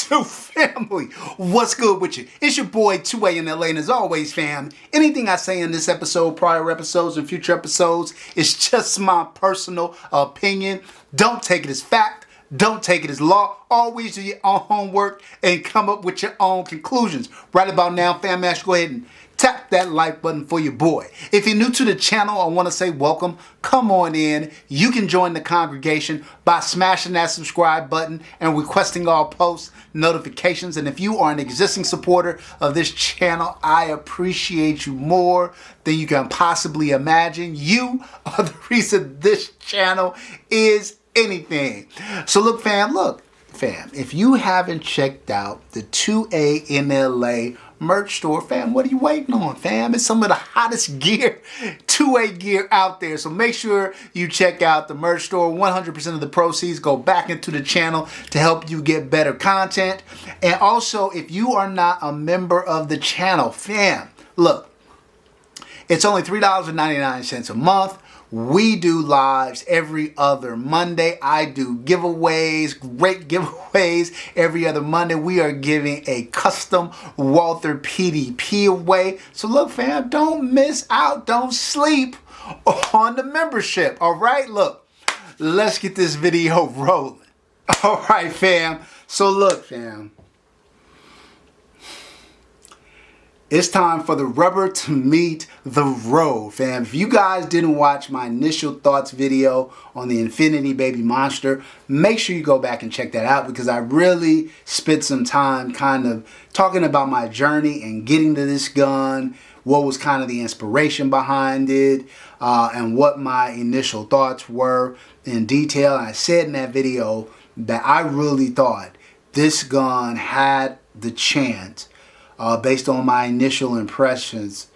YouTube family, what's good with you? It's your boy 2A in LA, and as always, fam, anything I say in this episode, prior episodes, and future episodes is just my personal opinion. Don't take it as fact. Don't take it as law. Always do your own homework and come up with your own conclusions. Right about now, fam, go ahead and tap that like button for your boy. If you're new to the channel, I want to say welcome. Come on in. You can join the congregation by smashing that subscribe button and requesting all post notifications. And if you are an existing supporter of this channel, I appreciate you more than you can possibly imagine. You are the reason this channel is anything. So look, fam, if you haven't checked out the 2A in LA merch store, fam, what are you waiting on, fam? It's some of the hottest gear, 2A gear out there. So make sure you check out the merch store. 100% of the proceeds go back into the channel to help you get better content. And also, if you are not a member of the channel, fam, look, it's only $3.99 a month. We do lives every other Monday. I do giveaways, great giveaways every other Monday. We are giving a custom Walther PDP away. So look, fam, don't miss out. Don't sleep on the membership. All right, look, let's get this video rolling. All right, fam. So look, fam, it's time for the rubber to meet the road, fam. If you guys didn't watch my initial thoughts video on the Infinity Baby Monster, make sure you go back and check that out because I really spent some time kind of talking about my journey and getting to this gun, what was kind of the inspiration behind it, and what my initial thoughts were in detail. And I said in that video that I really thought this gun had the chance, based on my initial impressions,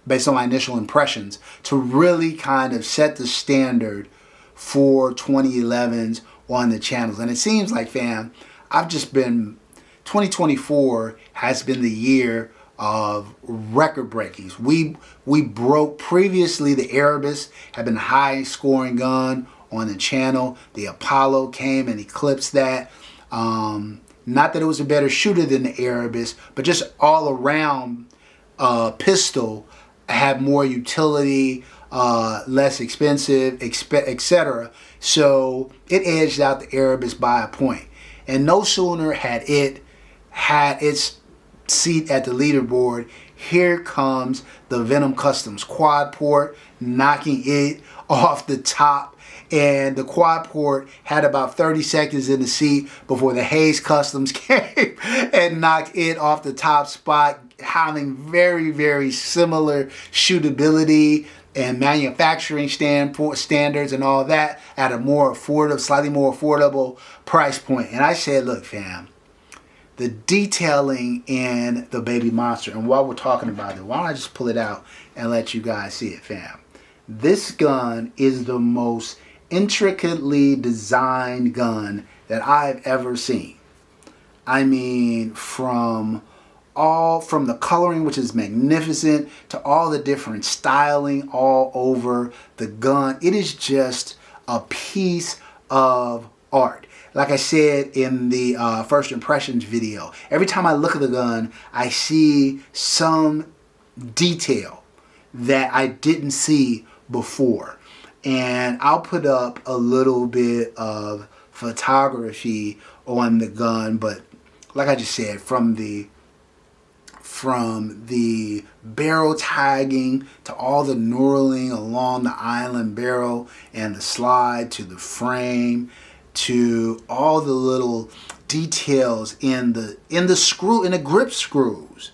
to really kind of set the standard for 2011s on the channels. And it seems like, fam, 2024 has been the year of record breakings. We broke previously. The Erebus had been the highest scoring gun on the channel. The Apollo came and eclipsed that. Not that it was a better shooter than the Erebus, but just all around pistol had more utility, less expensive, etc. So it edged out the Erebus by a point. And no sooner had it had its seat at the leaderboard, here comes the Venom Customs quad port, knocking it off the top. And the quad port had about 30 seconds in the seat before the Hayes Customs came and knocked it off the top spot, having very, very similar shootability and manufacturing standards and all that at a more affordable, slightly more affordable price point. And I said, look, fam, the detailing in the Baby Monster, and while we're talking about it, why don't I just pull it out and let you guys see it, fam? This gun is the most intricately designed gun that I've ever seen. I mean, from the coloring, which is magnificent, to all the different styling all over the gun. It is just a piece of art. Like I said in the first impressions video, every time I look at the gun, I see some detail that I didn't see before. And I'll put up a little bit of photography on the gun, but like I just said, from the barrel tagging to all the knurling along the island barrel and the slide to the frame to all the little details in the grip screws.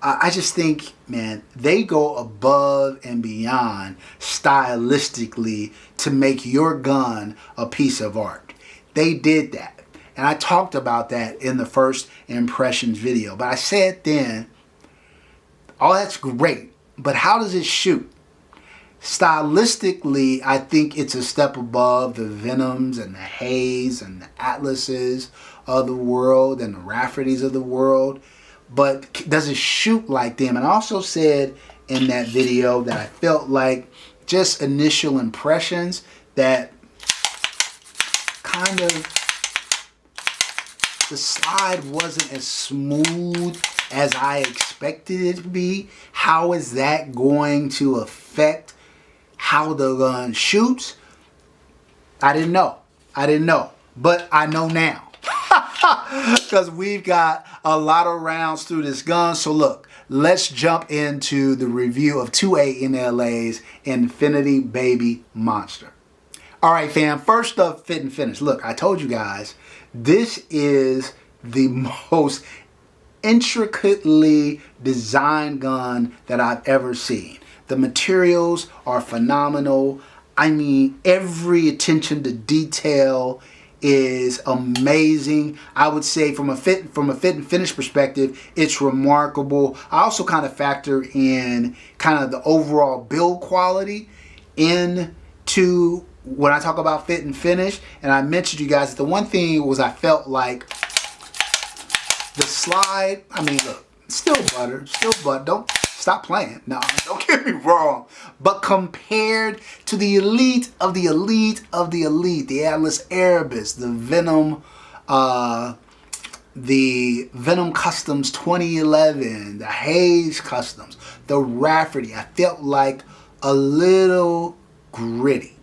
I just think, man, they go above and beyond stylistically to make your gun a piece of art. They did that. And I talked about that in the first impressions video. But I said then, oh, that's great. But how does it shoot? Stylistically, I think it's a step above the Venoms and the Hayes and the Atlases of the world and the Raffertys of the world. But does it shoot like them? And I also said in that video that I felt like just initial impressions that kind of the slide wasn't as smooth as I expected it to be. How is that going to affect how the gun shoots? I didn't know. But I know now. Because we've got a lot of rounds through this gun. So look, let's jump into the review of 2A NLA's Infinity Baby Monster. All right, fam, first up, fit and finish. Look, I told you guys, this is the most intricately designed gun that I've ever seen. The materials are phenomenal. I mean, every attention to detail is amazing. I would say from a fit and finish perspective, it's remarkable. I also kind of factor in kind of the overall build quality into when I talk about fit and finish. And I mentioned to you guys that the one thing was I felt like the slide, I mean, look, still butter. Don't stop playing. No, don't get me wrong. But compared to the elite of the elite of the elite, the Atlas Erebus, the Venom Customs 2011, the Hayes Customs, the Rafferty, I felt like a little gritty.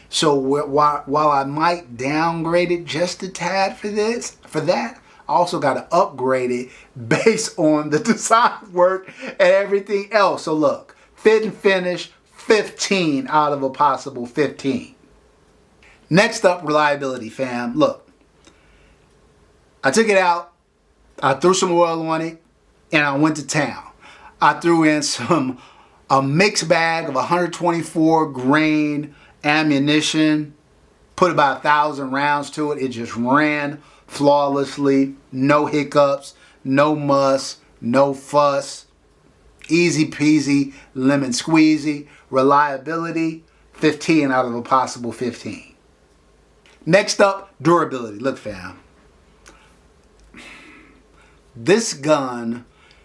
So while I might downgrade it just a tad for that, I also got to upgrade it based on the design work and everything else. So look, fit and finish, 15 out of a possible 15. Next up, reliability, fam. Look, I took it out, I threw some oil on it, and I went to town. I threw in a mixed bag of 124 grain ammunition, put about 1,000 rounds to it. It just ran flawlessly, no hiccups, no muss, no fuss, easy peasy, lemon squeezy. Reliability, 15 out of a possible 15. Next up, durability. Look, fam, this gun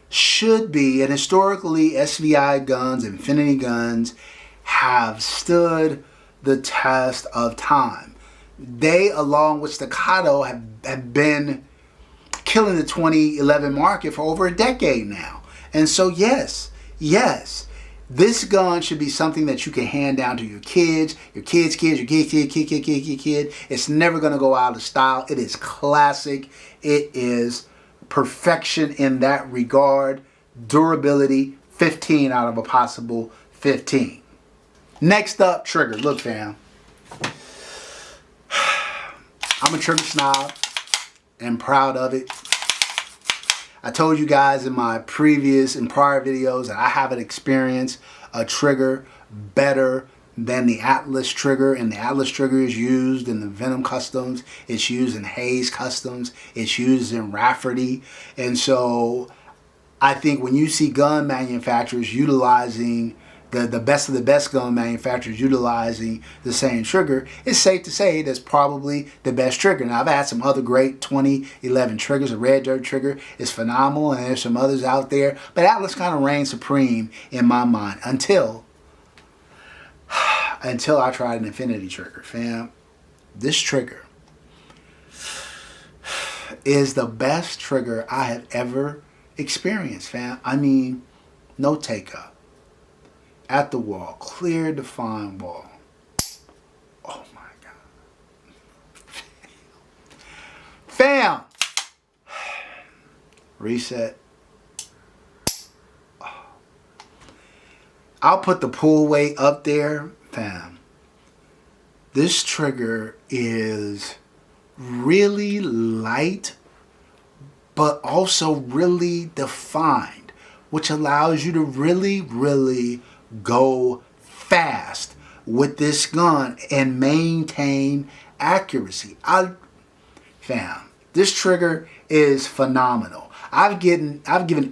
should be, and historically SVI guns, Infinity guns, have stood the test of time. They, along with Staccato, have been killing the 2011 market for over a decade now. And so yes, this gun should be something that you can hand down to your kids, your kid. It's never going to go out of style. It is classic. It is perfection in that regard. Durability, 15 out of a possible 15. Next up, trigger. Look, fam, I'm a trigger snob and proud of it. I told you guys in my prior videos that I haven't experienced a trigger better than the Atlas trigger, and the Atlas trigger is used in the Venom Customs, it's used in Hayes Customs, it's used in Rafferty. And so I think when you see gun manufacturers utilizing the best of the best gun manufacturers utilizing the same trigger, it's safe to say that's probably the best trigger. Now, I've had some other great 2011 triggers. The Red Dirt trigger is phenomenal, and there's some others out there, but Atlas kind of reigns supreme in my mind until I tried an Infinity trigger, fam. This trigger is the best trigger I have ever experienced, fam. I mean, no take up. At the wall, clear, defined wall. Oh my God. Fam! Reset. Oh. I'll put the pull weight up there, fam. This trigger is really light, but also really defined, which allows you to really go fast with this gun and maintain accuracy. Fam, this trigger is phenomenal. I've given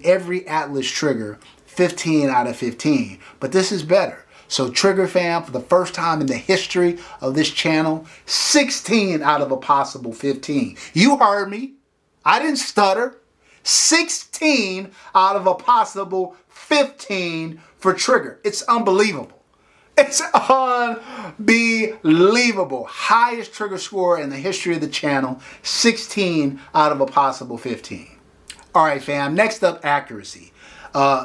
every Atlas trigger 15 out of 15, but this is better. So trigger fam, for the first time in the history of this channel, 16 out of a possible 15. You heard me. I didn't stutter. 16 out of a possible 15 for trigger. It's unbelievable. It's unbelievable. Highest trigger score in the history of the channel, 16 out of a possible 15. All right, fam, next up, accuracy.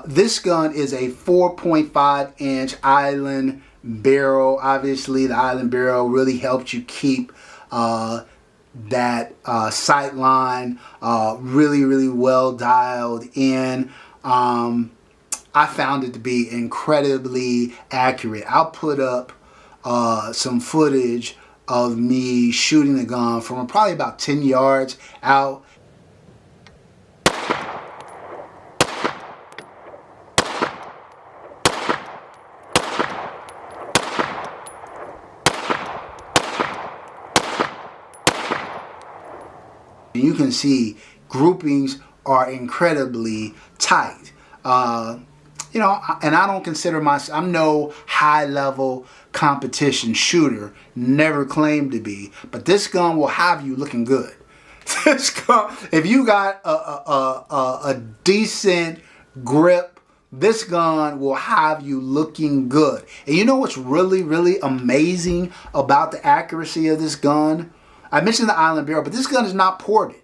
This gun is a 4.5 inch island barrel. Obviously, the island barrel really helps you keep that sight line really well dialed in. I found it to be incredibly accurate. I'll put up some footage of me shooting the gun from probably about 10 yards out. You can see groupings are incredibly tight. You know, and I don't consider myself, I'm no high-level competition shooter, never claimed to be, but this gun will have you looking good. This gun, if you got a decent grip, this gun will have you looking good. And you know what's really amazing about the accuracy of this gun? I mentioned the island barrel, but this gun is not ported.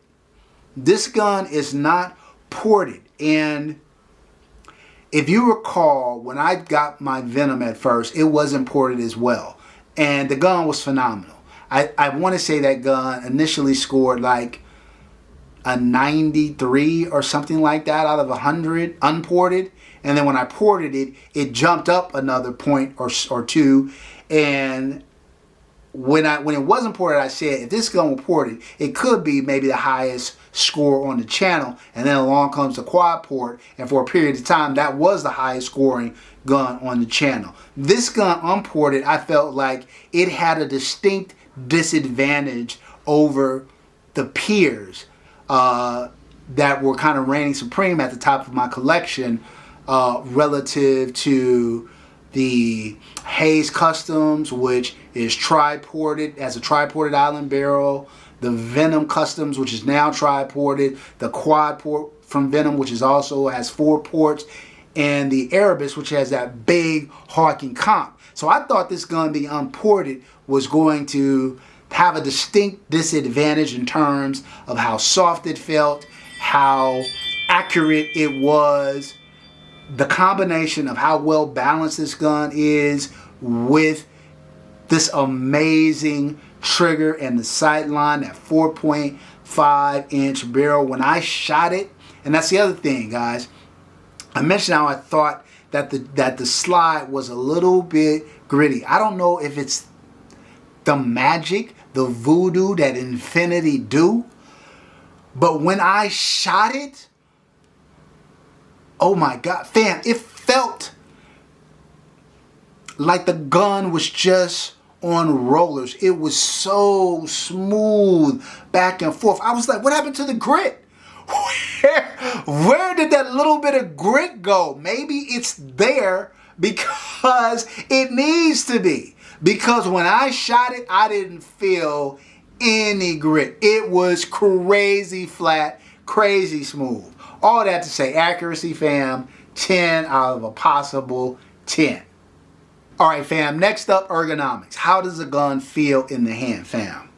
This gun is not ported. And if you recall, when I got my Venom at first, it wasn't ported as well. And the gun was phenomenal. I want to say that gun initially scored like a 93 or something like that out of 100 unported. And then when I ported it, it jumped up another point or two. And when it wasn't ported, I said, if this gun were ported, it could be maybe the highest score on the channel. And then along comes the quad port, and for a period of time, that was the highest scoring gun on the channel. This gun unported, I felt like it had a distinct disadvantage over the peers that were kind of reigning supreme at the top of my collection relative to the Hayes Customs, which is tri-ported, as a tri-ported island barrel. The Venom Customs, which is now tri-ported. The quad port from Venom, which is also has 4 ports. And the Erebus, which has that big Hawking comp. So I thought this gun being unported was going to have a distinct disadvantage in terms of how soft it felt, how accurate it was, the combination of how well balanced this gun is with this amazing trigger and the sight line, that 4.5 inch barrel. When I shot it, and that's the other thing, guys, I mentioned how I thought that the slide was a little bit gritty. I don't know if it's the magic, the voodoo that Infinity do, but when I shot it, oh my God, fam, it felt like the gun was just on rollers. It was so smooth back and forth. I was like, what happened to the grit? Where did that little bit of grit go? Maybe it's there because it needs to be. Because when I shot it, I didn't feel any grit. It was crazy flat, crazy smooth. All that to say, accuracy, fam, 10 out of a possible 10. All right, fam, next up, ergonomics. How does the gun feel in the hand, fam?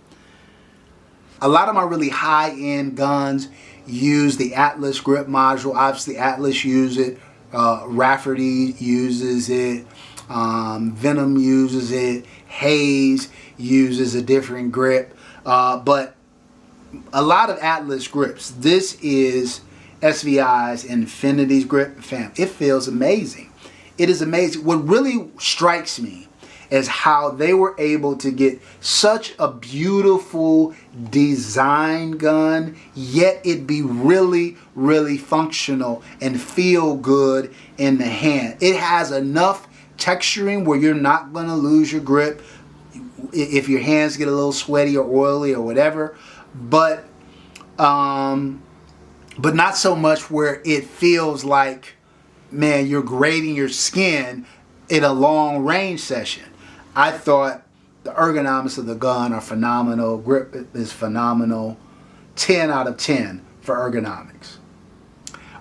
A lot of my really high-end guns use the Atlas grip module. Obviously, Atlas uses it. Rafferty uses it. Venom uses it. Hayes uses a different grip. But a lot of Atlas grips. This is SVI's Infinity's grip, fam. It feels amazing. It is amazing. What really strikes me is how they were able to get such a beautiful design gun, yet it be really functional and feel good in the hand. It has enough texturing where you're not going to lose your grip if your hands get a little sweaty or oily or whatever, but not so much where it feels like, man, you're grating your skin in a long range session. I thought the ergonomics of the gun are phenomenal. Grip is phenomenal. 10 out of 10 for ergonomics.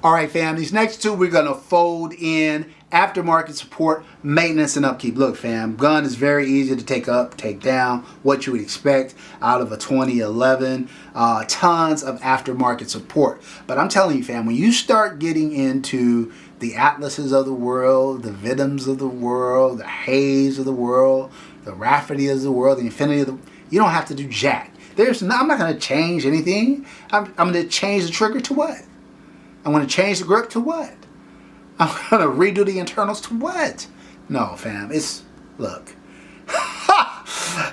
All right, fam, these next two we're going to fold in aftermarket support, maintenance, and upkeep. Look, fam, gun is very easy to take up, take down, what you would expect out of a 2011. Tons of aftermarket support. But I'm telling you, fam, when you start getting into the Atlases of the world, the Venoms of the world, the Hayes of the world, the Rafferty of the world, the Infinity of the... You don't have to do jack. I'm not going to change anything. I'm going to change the trigger to what? I'm going to change the grip to what? I'm going to redo the internals to what? No, fam. Look.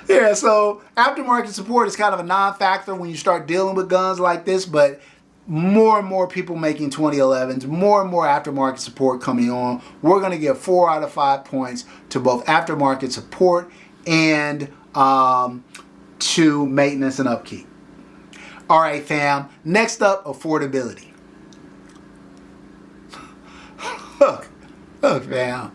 Yeah, so aftermarket support is kind of a non-factor when you start dealing with guns like this, but more and more people making 2011s, more and more aftermarket support coming on. We're going to give 4 out of 5 points to both aftermarket support and to maintenance and upkeep. All right, fam. Next up, affordability. Look, fam.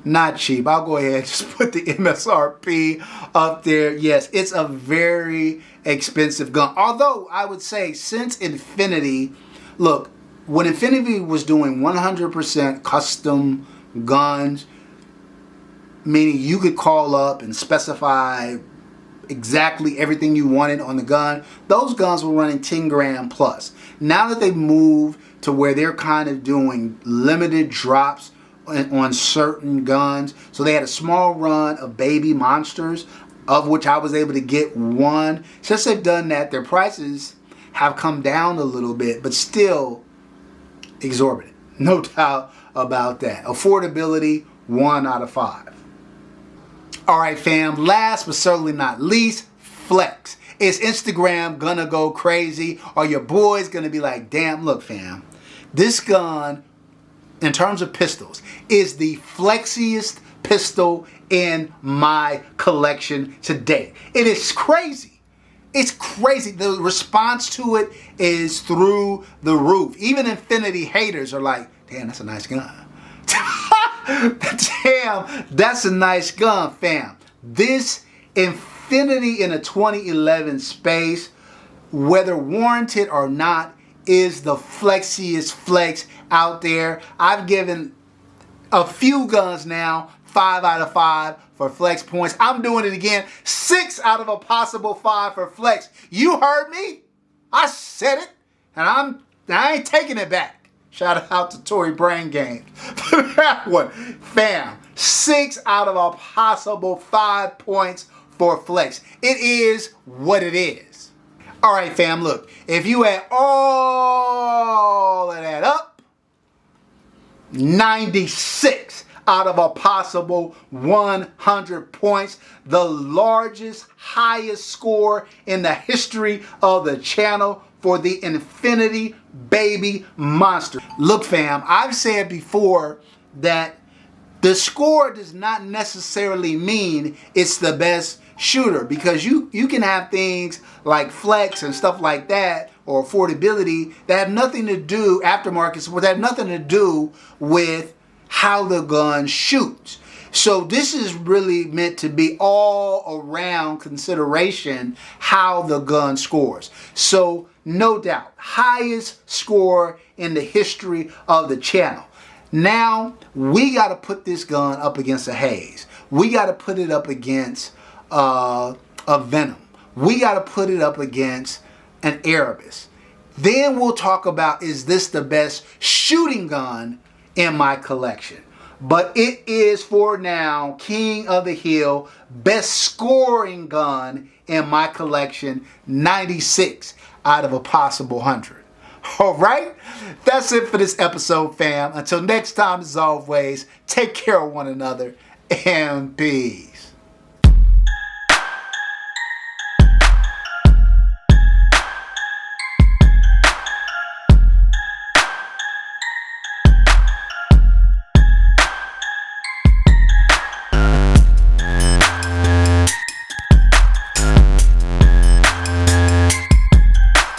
Not cheap. I'll go ahead and just put the MSRP up there. Yes, it's a very expensive gun. Although I would say since Infinity, look, when Infinity was doing 100% custom guns, meaning you could call up and specify exactly everything you wanted on the gun, those guns were running 10 grand plus. Now that they've moved to where they're kind of doing limited drops on certain guns, so they had a small run of Baby Monsters, of which I was able to get one. Since they've done that, their prices have come down a little bit, but still exorbitant. No doubt about that. Affordability, 1 out of 5. All right, fam, last but certainly not least, flex. Is Instagram gonna go crazy? Are your boys gonna be like, damn, look, fam, this gun, in terms of pistols, is the flexiest pistol in my collection to date. It is crazy. It's crazy. The response to it is through the roof. Even Infinity haters are like, damn, that's a nice gun. Damn, that's a nice gun, fam. This Infinity in a 2011 space, whether warranted or not, is the flexiest flex out there. I've given a few guns now 5 out of 5 for flex points. I'm doing it again. 6 out of a possible 5 for flex. You heard me. I said it, and I ain't taking it back. Shout out to Tory Brain Games for that one. Fam, 6 out of a possible 5 points for flex. It is what it is. All right, fam, look. If you add all of that up, 96 out of a possible 100 points. The largest, highest score in the history of the channel for the Infinity Baby Monster. Look, fam, I've said before that the score does not necessarily mean it's the best shooter, because you can have things like flex and stuff like that, or affordability, that have nothing to do, aftermarket support, that have nothing to do with how the gun shoots. So this is really meant to be all around consideration how the gun scores. So no doubt, highest score in the history of the channel. Now we got to put this gun up against a Hayes. We got to put it up against a Venom. We got to put it up against an Erebus. Then we'll talk about, is this the best shooting gun in my collection? But it is for now King of the Hill, best scoring gun in my collection, 96 out of a possible 100. All right, that's it for this episode, fam. Until next time, as always, take care of one another and peace.